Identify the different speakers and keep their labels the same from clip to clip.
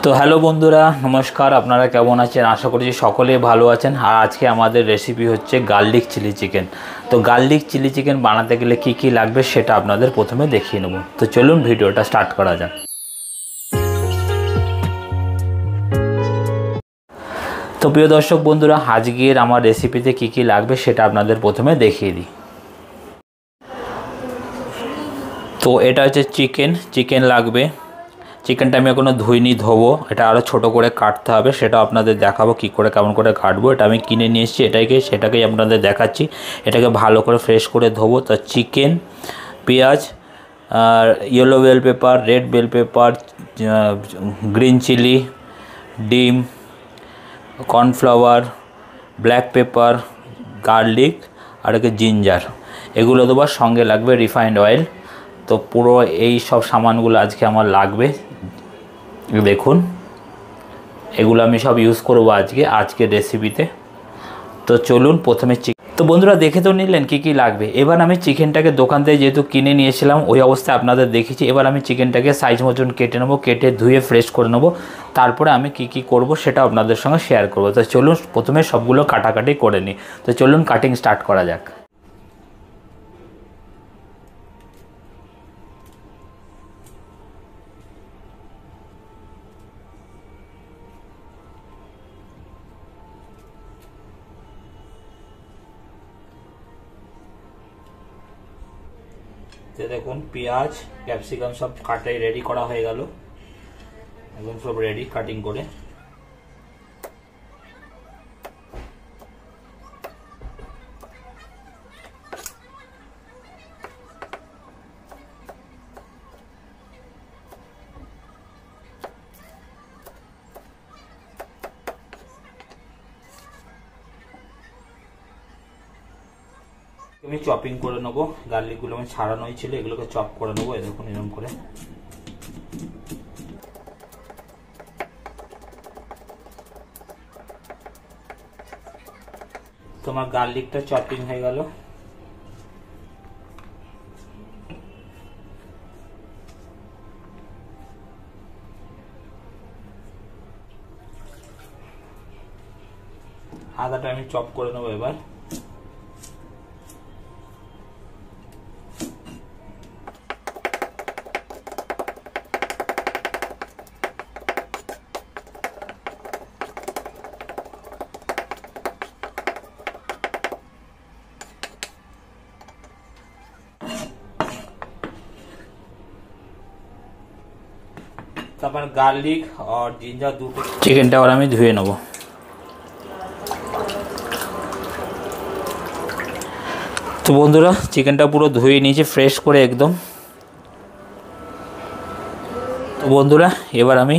Speaker 1: তো হ্যালো বন্ধুরা, নমস্কার। আপনারা কেমন আছেন? আশা করছি সকলেই ভালো আছেন। আর আজকে আমাদের রেসিপি হচ্ছে গার্লিক চিলি চিকেন। তো গার্লিক চিলি চিকেন বানাতে গেলে কি কি লাগবে সেটা আপনাদের প্রথমে দেখিয়ে নেব। তো চলুন ভিডিওটা স্টার্ট করা যাক। তো প্রিয় দর্শক বন্ধুরা, আজকের আমার রেসিপিতে কি কি লাগবে সেটা আপনাদের প্রথমে দেখিয়ে দিই। তো এটা হচ্ছে চিকেন লাগবে। চিকেনটা আমি এখনও ধুইনি, ধোবো। এটা আরও ছোটো করে কাটতে হবে, সেটা আপনাদের দেখাবো কী করে কেমন করে কাটবো। এটা আমি কিনে নিয়ে এসেছি, সেটাকেই আপনাদের দেখাচ্ছি। এটাকে ভালো করে ফ্রেশ করে ধোবো। তো চিকেন, পেঁয়াজ, আর yellow bell pepper, red bell pepper, green chilli, ডিম, কর্নফ্লাওয়ার, ব্ল্যাক পেপার, গার্লিক আর একে জিঞ্জার, এগুলো দেবার সঙ্গে লাগবে রিফাইন্ড অয়েল। তো পুরো এই সব সামানগুলো আজকে আমার লাগবে। দেখুন, এগুলো আমি সব ইউজ করবো আজকের রেসিপিতে। তো চলুন প্রথমে তো বন্ধুরা দেখে তো নিলেন কি কি লাগবে। এবার আমি চিকেনটাকে দোকান থেকে যেহেতু কিনে নিয়েছিলাম ওই অবস্থায় আপনাদের দেখেছি। এবার আমি চিকেনটাকে সাইজ মতন কেটে নেবো, কেটে ধুয়ে ফ্রেশ করে নেবো। তারপরে আমি কি কি করব সেটা আপনাদের সঙ্গে শেয়ার করব। তো চলুন প্রথমে সবগুলো কাটাকাটি করে নিই। তো চলুন কাটিং স্টার্ট করা যাক। দেখুন, পেঁয়াজ, ক্যাপসিকাম সব কাটাই রেডি করা হয়ে গেল। একদম সব রেডি কাটিং করে। আমি চপিং করে নেবো। গার্লিকগুলো আমি ছাড়ানোই ছিল, এগুলোকে চপ করে নেবো। দেখুন এরকম করে। তোমার গার্লিকটা চপিং হয়ে গেল। আদাটা আমি চপ করে নেবো এবার। তারপর গার্লিক আর জিঞ্জার দুটো চিকেনটা আর আমি ধুয়ে নেব। তো বন্ধুরা চিকেনটা পুরো ধুয়ে নিয়েছি ফ্রেশ করে একদম। তো বন্ধুরা এবার আমি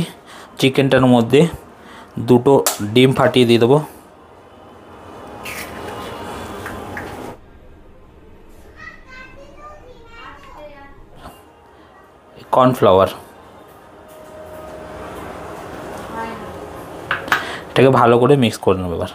Speaker 1: চিকেনটার মধ্যে দুটো ডিম ফাটিয়ে দিয়ে দেবো। কর্নফ্লাওয়ার, এটাকে ভালো করে মিক্স করে নেবো এবার।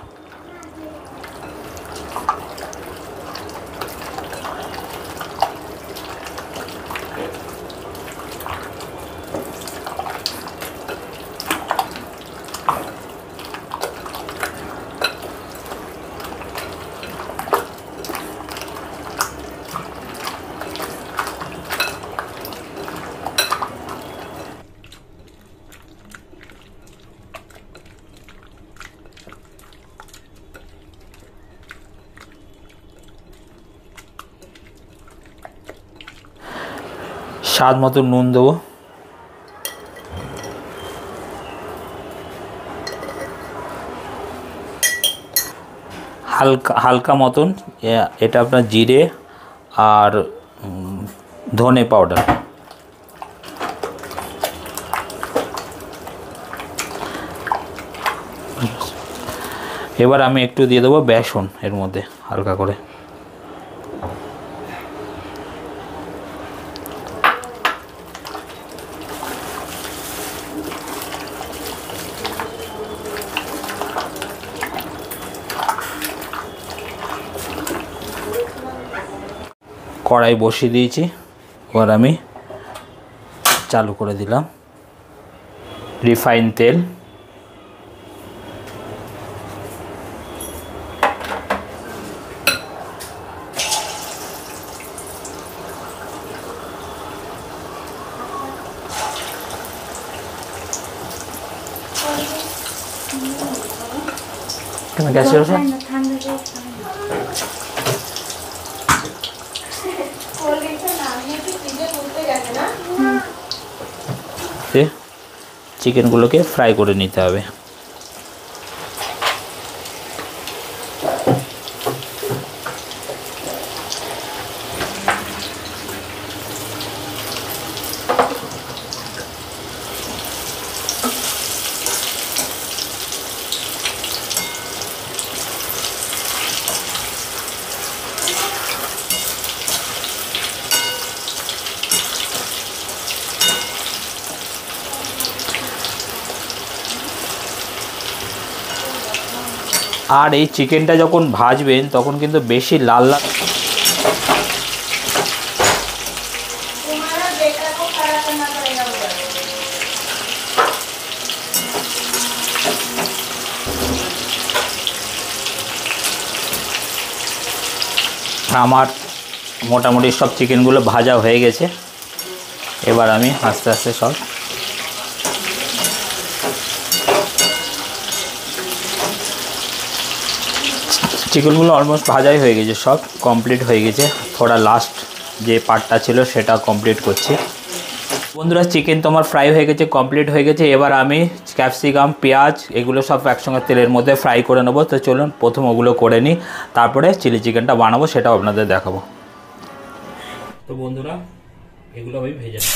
Speaker 1: স্বাদ মতো নুন দেবো। হালকা মতন এটা আপনার জিরে আর ধনে পাউডার। এবার আমি একটু দিয়ে দেবো বেসন এর মধ্যে হালকা করে। কড়াই বসিয়ে দিয়েছি, এবার আমি চালু করে দিলাম। রিফাইন তেল, গ্যাসের ওষুধ চিকেনগুলোকে ফ্রাই করে নিতে হবে। আর এই চিকেনটা যখন ভাজবেন তখন কিন্তু বেশি লাল লাল আমার মোটামুটি সব চিকেনগুলো ভাজা হয়ে গেছে। এবার আমি আস্তে আস্তে সব চিকেনগুলো অলমোস্ট ভাজাই হয়ে গেছে, সব কমপ্লিট হয়ে গেছে। থোড়া লাস্ট যে পার্টটা ছিল সেটা কমপ্লিট করছি। বন্ধুরা চিকেন তো আমার ফ্রাই হয়ে গেছে, কমপ্লিট হয়ে গেছে। এবার আমি ক্যাপসিকাম, পেঁয়াজ এগুলো সব একসঙ্গে তেলের মধ্যে ফ্রাই করে নেবো। তো চলুন প্রথম ওগুলো করে নিই, তারপরে চিলি চিকেনটা বানাবো, সেটাও আপনাদের দেখাবো। তো বন্ধুরা এগুলো আমি ভেজে নেব।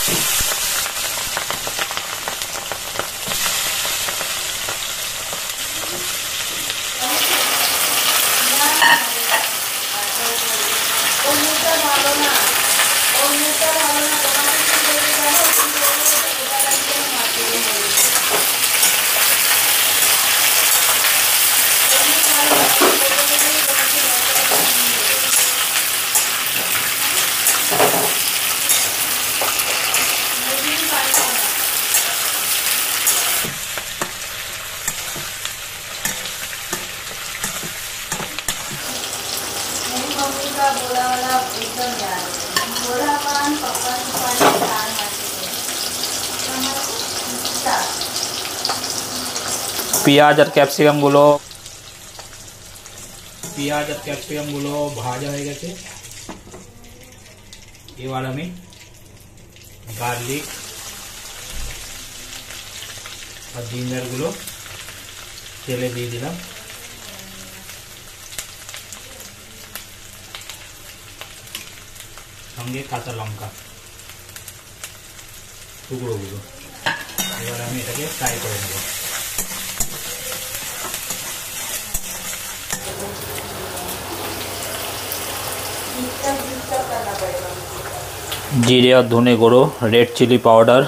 Speaker 1: পেঁয়াজ আর ক্যাপসিকামগুলো ভাজা হয়ে গেছে। এবার আমি গার্লিক আর জিঞ্জারগুলো তেলে দিয়ে দিলাম। সঙ্গে কাঁচা লঙ্কা টুকরোগুলো। এবার আমি এটাকে ফ্রাই করে নেব। জিরে और धने गुঁড়ো, रेड चिली पाउडर,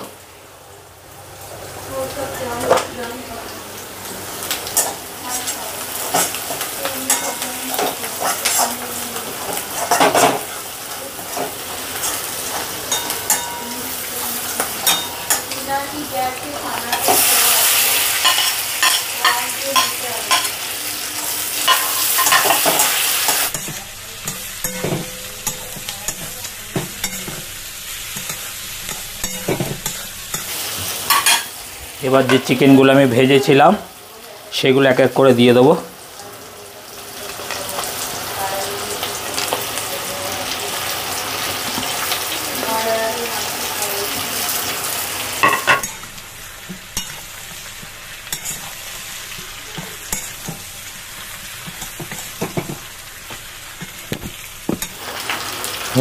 Speaker 1: এবার যে চিকেনগুলো আমি ভেজেছিলাম সেগুলো এক এক করে দিয়ে দেবো।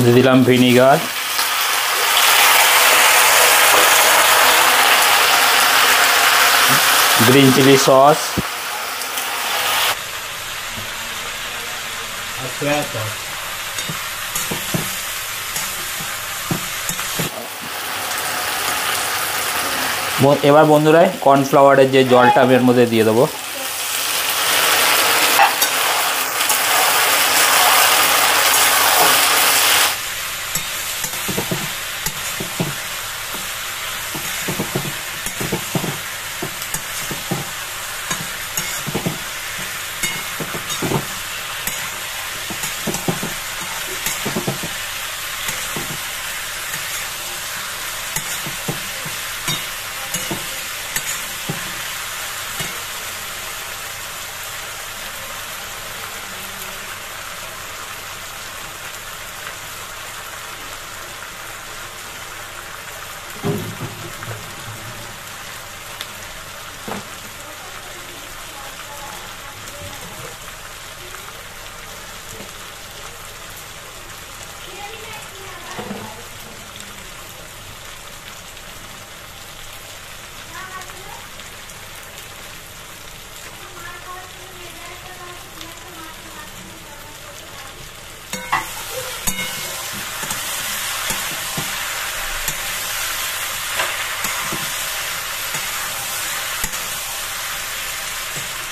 Speaker 1: দিয়ে দিলাম ভিনিগার, ग्रीन चिली सॉस और सोया सॉस। এবার বন্ধুরা কর্নফ্লাওয়ারের যে জলটা আমি এর মধ্যে দিয়ে দেবো।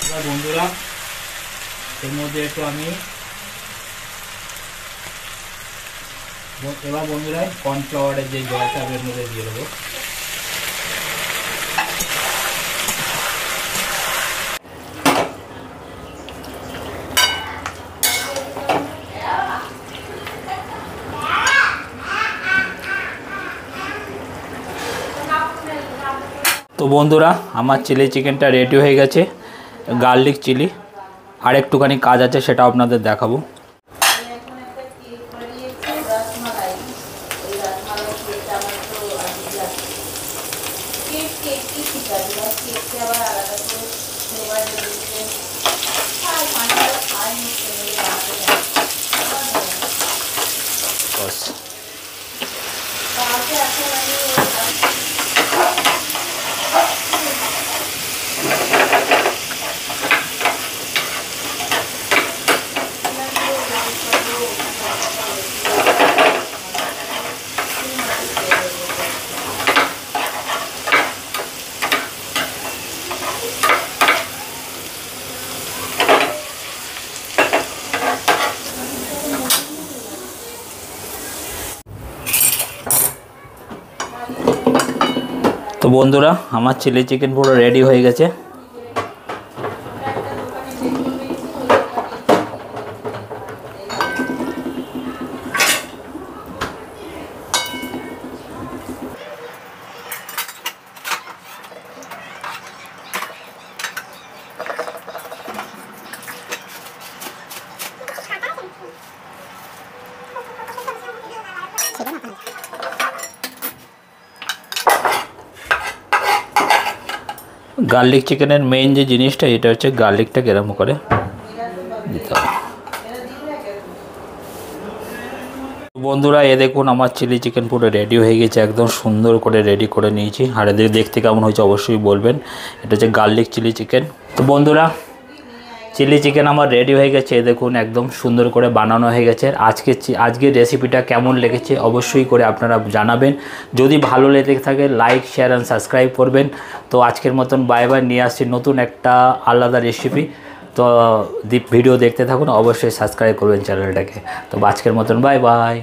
Speaker 1: এবার বন্ধুরা এর মধ্যে একটু আমি কর্নফ্লাওয়ারের যে জলটা এর মধ্যে দিয়ে দেবো। তো বন্ধুরা আমার চিলি চিকেনটা রেডি হয়ে গেছে, গার্লিক চিলি। আর একটুখানি কাজ আছে, সেটা আপনাদের দেখাবো। তো বন্ধুরা আমার চিলি চিকেন পুরো রেডি হয়ে গেছে। গার্লিক চিকেনের মেইন যে জিনিসটা এটা হচ্ছে গার্লিকটা কেরম করে দিতে হবে। বন্ধুরা এ দেখুন আমার চিলি চিকেন পুরো রেডি হয়ে গেছে, একদম সুন্দর করে রেডি করে নিয়েছি। আর এদের দেখতে কেমন হয়েছে অবশ্যই বলবেন। এটা হচ্ছে গার্লিক চিলি চিকেন। তো বন্ধুরা চিলি চিকেন আমার রেডি হয়ে গেছে, এ দেখুন একদম সুন্দর করে বানানো হয়ে গেছে। আজকের রেসিপিটা কেমন লেগেছে অবশ্যই করে আপনারা জানাবেন। যদি ভালো লেগে থাকে লাইক শেয়ার অ্যান্ড সাবস্ক্রাইব করবেন। তো আজকের মতন বাই বাই, নিয়ে আসছি নতুন একটা আলাদা রেসিপি। তো ভিডিও দেখতে থাকুন, অবশ্যই সাবস্ক্রাইব করবেন চ্যানেলটাকে। তো আজকের মতন বাই বাই।